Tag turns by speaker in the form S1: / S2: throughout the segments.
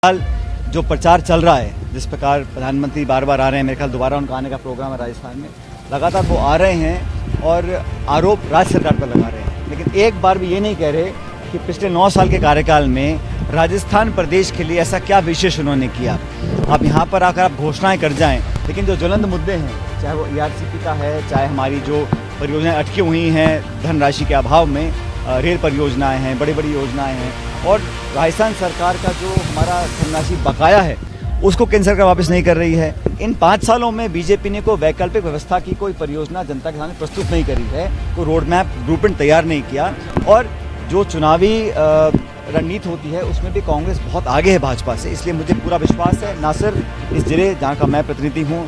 S1: हाल जो प्रचार चल रहा है, जिस प्रकार प्रधानमंत्री बार बार आ रहे हैं, मेरे ख्याल दोबारा उनका आने का प्रोग्राम है राजस्थान में, लगातार वो आ रहे हैं और आरोप राज्य सरकार पर लगा रहे हैं, लेकिन एक बार भी ये नहीं कह रहे कि पिछले 9 साल के कार्यकाल में राजस्थान प्रदेश के लिए ऐसा क्या विशेष उन्होंने किया। आप यहाँ पर आकर आप घोषणाएँ कर जाएँ, लेकिन जो ज्वलंत मुद्दे हैं, चाहे वो ERCP का है, चाहे हमारी जो परियोजनाएँ अटकी हुई हैं धनराशि के अभाव में, रेल परियोजनाएँ हैं, बड़ी बड़ी योजनाएँ हैं, और राजस्थान सरकार का जो हमारा धनराशि बकाया है उसको केंद्र सरकार वापस नहीं कर रही है। इन 5 सालों में बीजेपी ने कोई वैकल्पिक व्यवस्था की कोई परियोजना जनता के सामने प्रस्तुत नहीं करी है, कोई रोड मैप ब्लूप्रिंट तैयार नहीं किया, और जो चुनावी रणनीति होती है उसमें भी कांग्रेस बहुत आगे है भाजपा से। इसलिए मुझे पूरा विश्वास है, ना सिर्फ इस जिले जहाँ का मैं प्रतिनिधि हूँ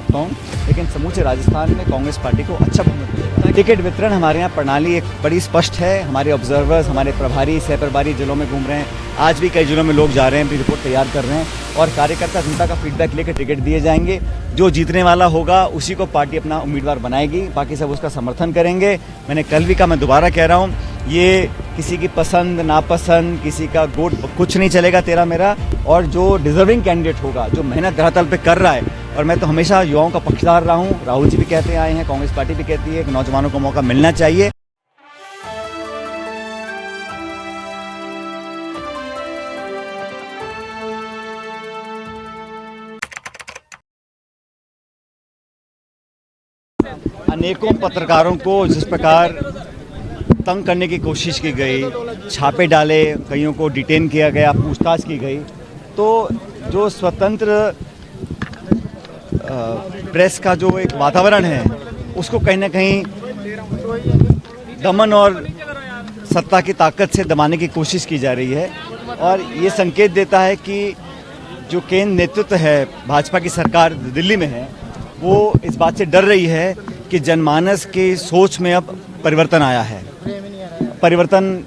S1: लेकिन समूचे राजस्थान में कांग्रेस पार्टी को अच्छा बहुमत मिलेगा। टिकट वितरण हमारे यहाँ प्रणाली एक बड़ी स्पष्ट है। हमारे ऑब्जर्वर्स, हमारे प्रभारी, सह प्रभारी जिलों में घूम रहे हैं, आज भी कई जिलों में लोग जा रहे हैं, अपनी रिपोर्ट तैयार कर रहे हैं, और कार्यकर्ता जनता का फीडबैक लेकर टिकट दिए जाएंगे। जो जीतने वाला होगा उसी को पार्टी अपना उम्मीदवार बनाएगी, बाकी सब उसका समर्थन करेंगे। मैंने कल भी कहा, मैं दोबारा कह रहा हूँ, ये किसी की पसंद नापसंद, किसी का गोट कुछ नहीं चलेगा तेरा मेरा, और जो डिजर्विंग कैंडिडेट होगा, जो मेहनत धरातल पे कर रहा है, और मैं तो हमेशा युवाओं का पक्षधर रहा हूँ, राहुल जी भी कहते आए हैं, कांग्रेस पार्टी भी कहती है कि नौजवानों को मौका मिलना चाहिए। अनेकों पत्रकारों को जिस प्रकार तंग करने की कोशिश की गई, छापे डाले, कईयों को डिटेन किया गया, पूछताछ की गई, तो जो स्वतंत्र प्रेस का जो एक वातावरण है उसको कहीं ना कहीं दमन और सत्ता की ताकत से दबाने की कोशिश की जा रही है। और ये संकेत देता है कि जो केंद्र नेतृत्व है, भाजपा की सरकार दिल्ली में है, वो इस बात से डर रही है कि जनमानस की सोच में अब परिवर्तन आया है। परिवर्तन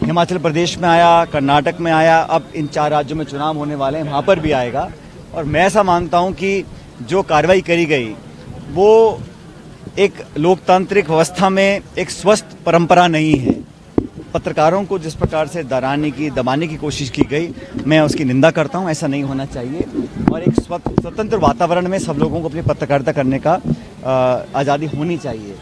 S1: हिमाचल प्रदेश में आया, कर्नाटक में आया, अब इन 4 राज्यों में चुनाव होने वाले हैं, वहाँ पर भी आएगा। और मैं ऐसा मानता हूँ कि जो कार्रवाई करी गई वो एक लोकतांत्रिक व्यवस्था में एक स्वस्थ परंपरा नहीं है। पत्रकारों को जिस प्रकार से डराने की, दबाने की कोशिश की गई, मैं उसकी निंदा करता हूँ। ऐसा नहीं होना चाहिए, और एक स्वतंत्र वातावरण में सब लोगों को अपनी पत्रकारिता करने का आज़ादी होनी चाहिए।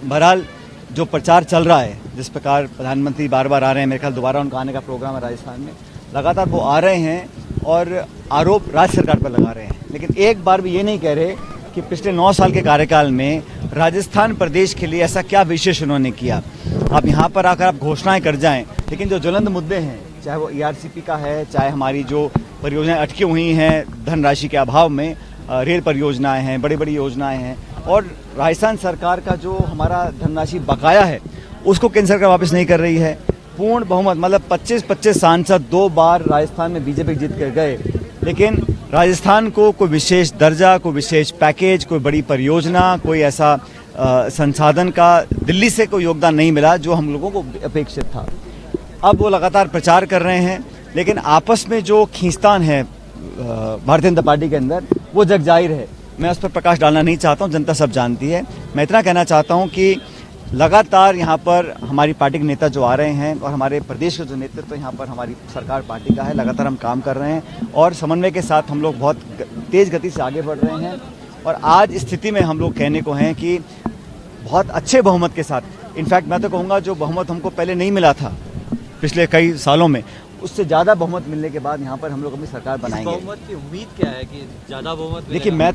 S1: बहरहाल जो प्रचार चल रहा है, जिस प्रकार प्रधानमंत्री बार बार आ रहे हैं, मेरे ख्याल दोबारा उनका आने का प्रोग्राम है राजस्थान में, लगातार वो आ रहे हैं और आरोप राज्य सरकार पर लगा रहे हैं, लेकिन एक बार भी ये नहीं कह रहे कि पिछले 9 साल के कार्यकाल में राजस्थान प्रदेश के लिए ऐसा क्या विशेष उन्होंने किया। आप यहाँ पर आकर आप घोषणाएँ कर जाएँ, लेकिन जो ज्वलंत मुद्दे हैं, चाहे वो ERCP का है, चाहे हमारी जो परियोजनाएँ अटकी हुई हैं धनराशि के अभाव में, रेल परियोजनाएँ हैं, बड़ी बड़ी योजनाएँ हैं, और राजस्थान सरकार का जो हमारा धनराशि बकाया है उसको केंद्र सरकार वापस नहीं कर रही है। पूर्ण बहुमत, मतलब 25 सांसद 2 बार राजस्थान में बीजेपी जीत कर गए, लेकिन राजस्थान को कोई विशेष दर्जा, कोई विशेष पैकेज, कोई बड़ी परियोजना, कोई ऐसा संसाधन का दिल्ली से कोई योगदान नहीं मिला जो हम लोगों को अपेक्षित था। अब वो लगातार प्रचार कर रहे हैं, लेकिन आपस में जो खींचतान है भारतीय जनता पार्टी के अंदर, वो जग जाहिर है। मैं उस पर प्रकाश डालना नहीं चाहता हूँ, जनता सब जानती है। मैं इतना कहना चाहता हूँ कि लगातार यहाँ पर हमारी पार्टी के नेता जो आ रहे हैं, और हमारे प्रदेश का जो नेतृत्व यहाँ पर हमारी सरकार पार्टी का है, लगातार हम काम कर रहे हैं, और समन्वय के साथ हम लोग बहुत तेज़ गति से आगे बढ़ रहे हैं। और आज स्थिति में हम लोग कहने को हैं कि बहुत अच्छे बहुमत के साथ, इनफैक्ट मैं तो कहूँगा जो बहुमत हमको पहले नहीं मिला था पिछले कई सालों में, उससे ज़्यादा बहुमत मिलने के बाद यहाँ पर हम लोग अपनी सरकार बनाएंगे।
S2: बहुमत की उम्मीद क्या है कि ज़्यादा बहुमत?
S1: देखिए, मैं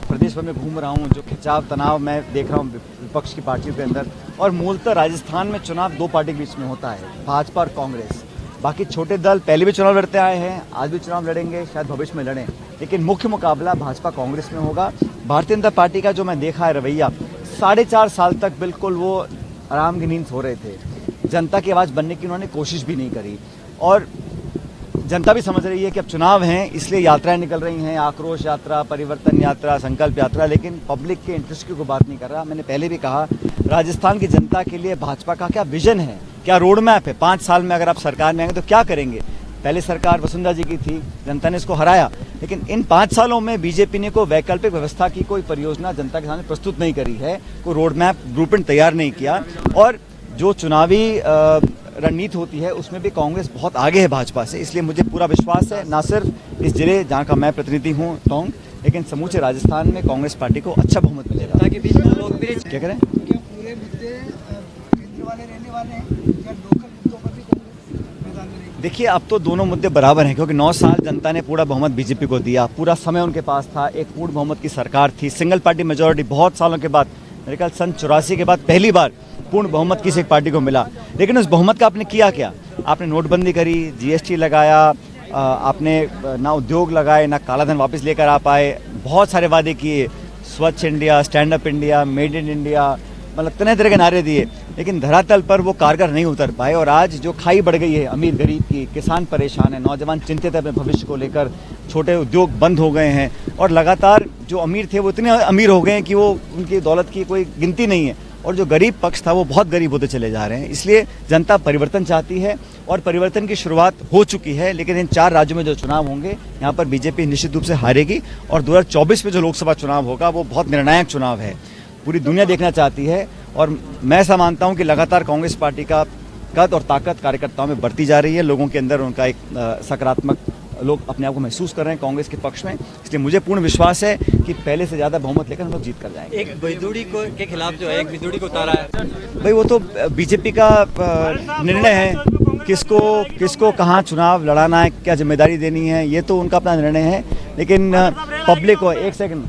S1: प्रदेश भर में घूम रहा हूँ, जो खिंचाव तनाव मैं देख रहा हूँ विपक्ष की पार्टियों के अंदर, और मूलतः राजस्थान में चुनाव 2 पार्टी के बीच में होता है, भाजपा और कांग्रेस। बाकी छोटे दल पहले भी चुनाव लड़ते आए हैं, आज भी चुनाव लड़ेंगे, शायद भविष्य में लड़ें, लेकिन मुख्य मुकाबला भाजपा कांग्रेस में होगा। भारतीय जनता पार्टी का जो मैं देखा है रवैया, 4.5 साल तक बिल्कुल वो आराम की नींद सो रहे थे, जनता की आवाज़ बनने की उन्होंने कोशिश भी नहीं करी। और जनता भी समझ रही है कि अब चुनाव हैं, इसलिए यात्राएं निकल रही हैं, आक्रोश यात्रा, परिवर्तन यात्रा, संकल्प यात्रा, लेकिन पब्लिक के इंटरेस्ट की कोई बात नहीं कर रहा। मैंने पहले भी कहा, राजस्थान की जनता के लिए भाजपा का क्या विजन है, क्या रोड मैप है। 5 साल में अगर आप सरकार में आएंगे तो क्या करेंगे। पहले सरकार वसुंधरा जी की थी, जनता ने इसको हराया, लेकिन इन 5 सालों में बीजेपी ने कोई वैकल्पिक व्यवस्था की कोई परियोजना जनता के सामने प्रस्तुत नहीं करी है, कोई रोड मैप ब्लूप्रिंट तैयार नहीं किया, और जो चुनावी रणनीति होती है उसमें भी कांग्रेस बहुत आगे है भाजपा से, इसलिए मुझे पूरा विश्वास है ना सिर्फ इस जिले जहाँ का मैं प्रतिनिधि हूँ टोंक, लेकिन समूचे राजस्थान में कांग्रेस पार्टी को अच्छा बहुमत मिलेगा।
S2: ताकि बीच में लोकप्रिय
S1: क्या करें?
S3: क्या पूरे मुद्दे केंद्र वाले रहने वाले हैं या लोकल मुद्दों पर भी कांग्रेस मैदान में रहेगी?
S1: देखिए, अब तो दोनों मुद्दे बराबर हैं क्योंकि 9 साल जनता ने पूरा बहुमत बीजेपी को दिया, पूरा समय उनके पास था, एक पूर्ण बहुमत की सरकार थी, सिंगल पार्टी मेजोरिटी बहुत सालों के बाद, मेरे ख्याल सन 84 के बाद पहली बार पूर्ण बहुमत किसी एक पार्टी को मिला। लेकिन उस बहुमत का आपने किया क्या? आपने नोटबंदी करी, जीएसटी लगाया, आपने ना उद्योग लगाए, ना काला धन वापस लेकर आ पाए, बहुत सारे वादे किए, स्वच्छ India, stand up India, made in India, मतलब तरह तरह के नारे दिए, लेकिन धरातल पर वो कारगर नहीं उतर पाए। और आज जो खाई बढ़ गई है अमीर गरीब की, किसान परेशान है, नौजवान चिंतित है अपने भविष्य को लेकर, छोटे उद्योग बंद हो गए हैं और लगातार जो अमीर थे वो इतने अमीर हो गए हैं कि वो उनकी दौलत की कोई गिनती नहीं है, और जो गरीब पक्ष था वो बहुत गरीब होते चले जा रहे हैं। इसलिए जनता परिवर्तन चाहती है और परिवर्तन की शुरुआत हो चुकी है, लेकिन इन 4 राज्यों में जो चुनाव होंगे यहाँ पर बीजेपी निश्चित रूप से हारेगी और 2024 में जो लोकसभा चुनाव होगा वो बहुत निर्णायक चुनाव है, पूरी दुनिया देखना चाहती है। और मैं ऐसा मानता हूँ कि लगातार कांग्रेस पार्टी का कद और ताकत कार्यकर्ताओं में बढ़ती जा रही है, लोगों के अंदर उनका एक सकारात्मक, लोग अपने आप को महसूस कर रहे हैं कांग्रेस के पक्ष में, इसलिए मुझे पूर्ण विश्वास है कि पहले से ज़्यादा बहुमत लेकर हम लोग जीत कर जाएंगे।
S2: एक बिदुड़ी को के खिलाफ जो है एक बिदुड़ी को उतारा है।
S1: भाई वो तो बीजेपी का निर्णय है, किसको कहाँ चुनाव लड़ाना है, क्या जिम्मेदारी देनी है, ये तो उनका अपना निर्णय है। लेकिन पब्लिक को, एक सेकंड,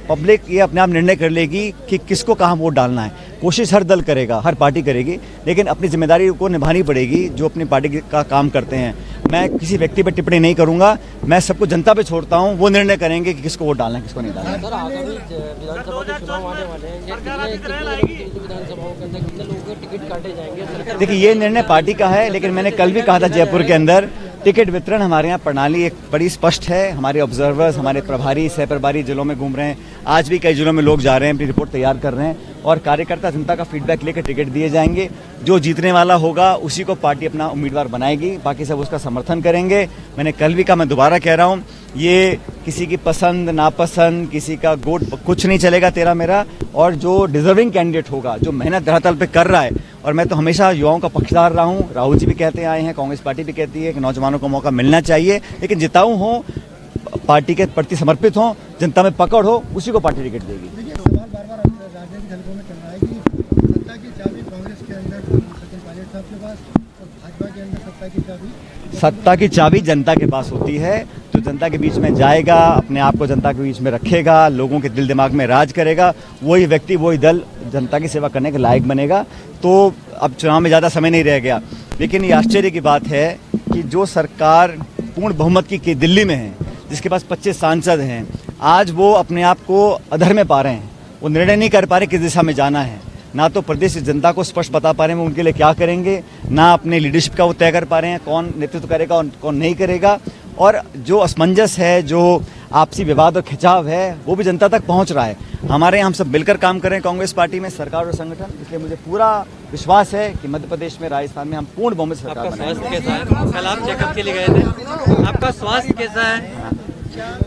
S1: पब्लिक ये अपने आप निर्णय कर लेगी कि किसको कहाँ वोट डालना है। कोशिश हर दल करेगा, हर पार्टी करेगी, लेकिन अपनी जिम्मेदारी को निभानी पड़ेगी जो अपनी पार्टी का काम करते हैं। मैं किसी व्यक्ति पर टिप्पणी नहीं करूंगा, मैं सबको जनता पे छोड़ता हूं, वो निर्णय करेंगे कि किसको वोट डालना है, किसको नहीं डालना है।
S4: सर, आगामी विधानसभा के चुनाव आने वाले हैं, विधानसभाओं के अंदर कितने लोगों के टिकट काटे जाएंगे?
S1: देखिए, ये निर्णय पार्टी का है, लेकिन मैंने कल भी कहा था जयपुर के अंदर, टिकट वितरण हमारे यहाँ प्रणाली एक बड़ी स्पष्ट है। हमारे ऑब्जर्वर्स, हमारे प्रभारी, सह प्रभारी जिलों में घूम रहे हैं, आज भी कई जिलों में लोग जा रहे हैं, अपनी रिपोर्ट तैयार कर रहे हैं और कार्यकर्ता जनता का फीडबैक लेकर टिकट दिए जाएंगे। जो जीतने वाला होगा उसी को पार्टी अपना उम्मीदवार बनाएगी, बाकी सब उसका समर्थन करेंगे। मैंने कल भी कहा, मैं दोबारा कह रहा हूँ, ये किसी की पसंद नापसंद, किसी का गोट कुछ नहीं चलेगा तेरा मेरा, और जो डिजर्विंग कैंडिडेट होगा, जो मेहनत धरातल पे कर रहा है, और मैं तो हमेशा युवाओं का पक्षधर रहा हूँ, राहुल जी भी कहते आए हैं, कांग्रेस पार्टी भी कहती है कि नौजवानों को मौका मिलना चाहिए, लेकिन जिताऊ हो, पार्टी के प्रति समर्पित हो, जनता में पकड़ हो, उसी को पार्टी टिकट देगी।
S3: देखिए, सवाल बार बार राजनीतिक हलकों में चल रहा है कि सत्ता की चाबी कांग्रेस के अंदर सचिन पायलट साहब के पास और भाजपा के अंदर
S1: सत्ता की चाबी जनता के पास होती है, तो जनता के बीच में जाएगा, अपने आप को जनता के बीच में रखेगा, लोगों के दिल दिमाग में राज करेगा, वही व्यक्ति, वही दल जनता की सेवा करने के लायक बनेगा। तो अब चुनाव में ज़्यादा समय नहीं रह गया, लेकिन ये आश्चर्य की बात है कि जो सरकार पूर्ण बहुमत की दिल्ली में है, जिसके पास 25 सांसद हैं, आज वो अपने आप को अधर में पा रहे हैं, वो निर्णय नहीं कर पा रहे किस दिशा में जाना है, ना तो प्रदेश की जनता को स्पष्ट बता पा रहे हैं वो उनके लिए क्या करेंगे, ना अपने लीडरशिप का वो तय कर पा रहे हैं कौन नेतृत्व करेगा और कौन नहीं करेगा, और जो असमंजस है, जो आपसी विवाद और खिंचाव है, वो भी जनता तक पहुंच रहा है। हमारे यहाँ हम सब मिलकर काम कर रहे हैं कांग्रेस पार्टी में, सरकार और संगठन, इसलिए मुझे पूरा विश्वास है कि मध्य प्रदेश में, राजस्थान में हम पूर्ण बहुमत से सरकार
S2: आपका स्वास्थ्य
S1: बनाएंगे।
S2: कैसा है? कल आप चेकअप के लिए गए थे, आपका स्वास्थ्य कैसा है?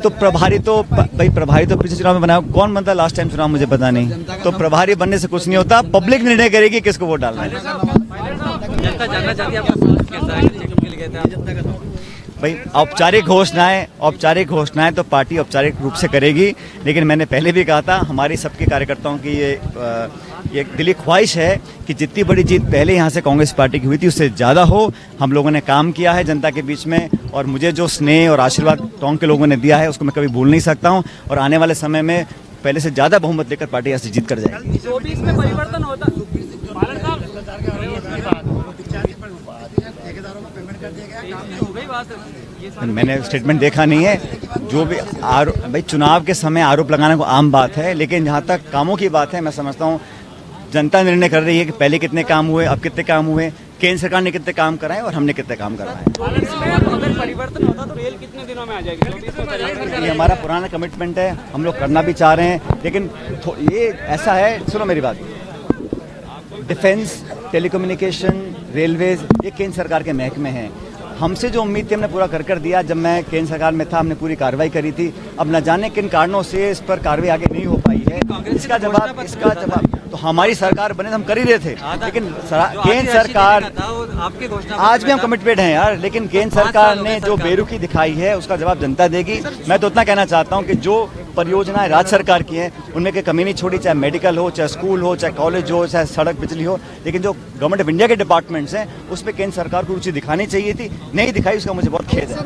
S1: तो प्रभारी तो भाई, प्रभारी तो पिछले चुनाव में बनाया, कौन बनता लास्ट टाइम चुनाव मुझे पता नहीं, तो प्रभारी बनने से कुछ नहीं होता, पब्लिक निर्णय करेगी किसको वोट डालना है।
S2: जनता जानना चाहती है आपका स्वास्थ्य कैसा है? चेकअप के लिए गए थे आप?
S1: भाई औपचारिक घोषणाएं तो पार्टी औपचारिक रूप से करेगी, लेकिन मैंने पहले भी कहा था, हमारी सबके कार्यकर्ताओं की ये दिली ख्वाहिश है कि जितनी बड़ी जीत पहले यहाँ से कांग्रेस पार्टी की हुई थी उससे ज़्यादा हो। हम लोगों ने काम किया है जनता के बीच में, और मुझे जो स्नेह और आशीर्वाद टोंक के लोगों ने दिया है उसको मैं कभी भूल नहीं सकता हूँ, और आने वाले समय में पहले से ज़्यादा बहुमत लेकर पार्टी यहाँ से जीत कर जाएगी।
S4: 24 में परिवर्तन होता
S1: मैंने स्टेटमेंट देखा नहीं है, जो भी भाई चुनाव के समय आरोप लगाना को आम बात है, लेकिन जहाँ तक कामों की बात है, मैं समझता हूँ जनता निर्णय कर रही है कि पहले कितने काम हुए, अब कितने काम हुए, केंद्र सरकार ने कितने काम कराए और हमने कितने काम कराए।
S4: अगर परिवर्तन होता तो रेल कितने दिनों में आ जाएगी?
S1: ये हमारा पुराना कमिटमेंट है, हम लोग करना भी चाह रहे हैं, लेकिन ये ऐसा है, सुनो मेरी बात, डिफेंस, टेलीकम्युनिकेशन, रेलवेज, ये केंद्र सरकार के महकमे हैं। हमसे जो उम्मीद थी हमने पूरा कर दिया। जब मैं केंद्र सरकार में था हमने पूरी कार्रवाई करी थी, अब न जाने किन कारणों से इस पर कार्रवाई आगे नहीं हो पाई है। इसका जवाब तो हमारी सरकार बने तो हम कर ही रहे थे, लेकिन केंद्र सरकार
S2: आपकी घोषणा
S1: आज भी हम कमिटेड हैं यार, लेकिन केंद्र सरकार ने जो बेरुखी दिखाई है उसका जवाब जनता देगी। मैं तो उतना कहना चाहता हूं कि जो परियोजनाएं राज्य सरकार की हैं उनमें कोई कमी नहीं छोड़ी, चाहे मेडिकल हो, चाहे स्कूल हो, चाहे कॉलेज हो, चाहे सड़क बिजली हो, लेकिन जो गवर्नमेंट ऑफ इंडिया के डिपार्टमेंट्स हैं उस पर केंद्र सरकार को रुचि दिखानी चाहिए थी, नहीं दिखाई, उसका मुझे बहुत खेद है।